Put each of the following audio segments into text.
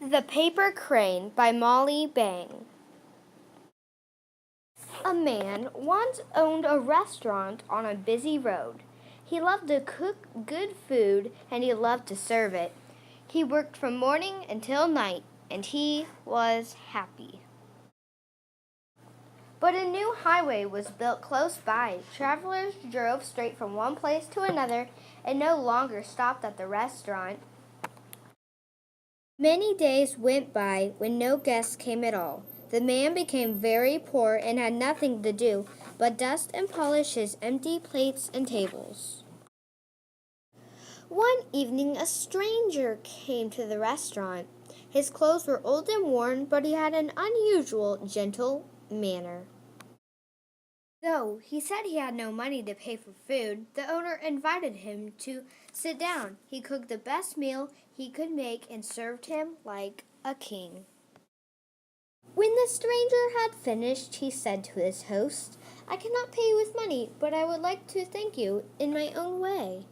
The Paper Crane by Molly Bang. A man once owned a restaurant on a busy road. He loved to cook good food and he loved to serve it. He worked from morning until night and he was happy. But a new highway was built close by. Travelers drove straight from one place to another and no longer stopped at the restaurant. Many days went by when no guests came at all. The man became very poor and had nothing to do but dust and polish his empty plates and tables. One evening, a stranger came to the restaurant. His clothes were old and worn, but he had an unusual, gentle manner. Though he said he had no money to pay for food, the owner invited him to sit down. He cooked the best meal he could make and served him like a king. When the stranger had finished, he said to his host, "I cannot pay you with money, but I would like to thank you in my own way."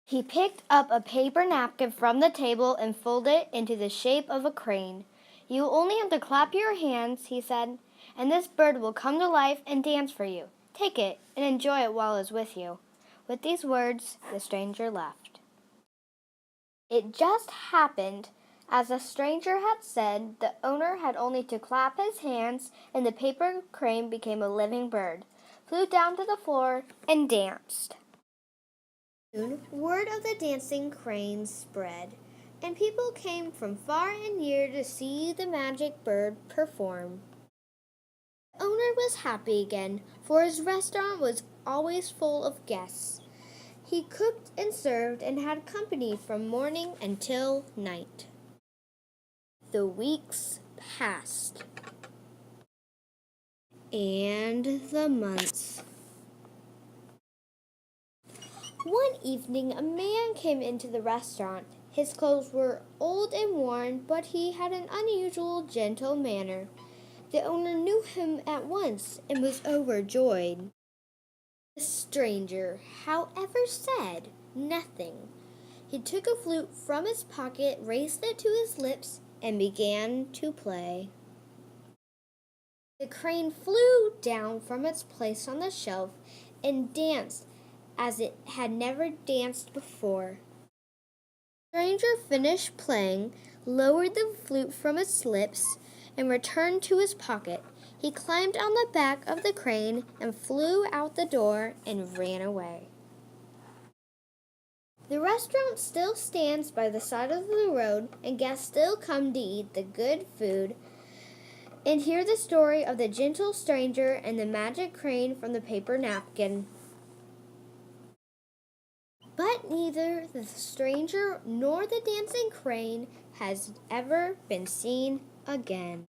He picked up a paper napkin from the table and folded it into the shape of a crane. "You only have to clap your hands," he said, "and this bird will come to life and dance for you. Take it and enjoy it while it is with you." With these words, the stranger left. It just happened, as the stranger had said, the owner had only to clap his hands and the paper crane became a living bird, flew down to the floor, and danced. Soon, word of the dancing crane spread, and people came from far and near to see the magic bird perform. The owner was happy again, for his restaurant was always full of guests. He cooked and served and had company from morning until night. The weeks passed, and the months. One evening, a man came into the restaurant. His clothes were old and worn, but he had an unusual, gentle manner. The owner knew him at once and was overjoyed. The stranger, however, said nothing. He took a flute from his pocket, raised it to his lips, and began to play. The crane flew down from its place on the shelf and danced as it had never danced before. The stranger finished playing, lowered the flute from its lips, and returned to his pocket. He climbed on the back of the crane and flew out the door and ran away. The restaurant still stands by the side of the road, and guests still come to eat the good food and hear the story of the gentle stranger and the magic crane from the paper napkin. But neither the stranger nor the dancing crane has ever been seen again.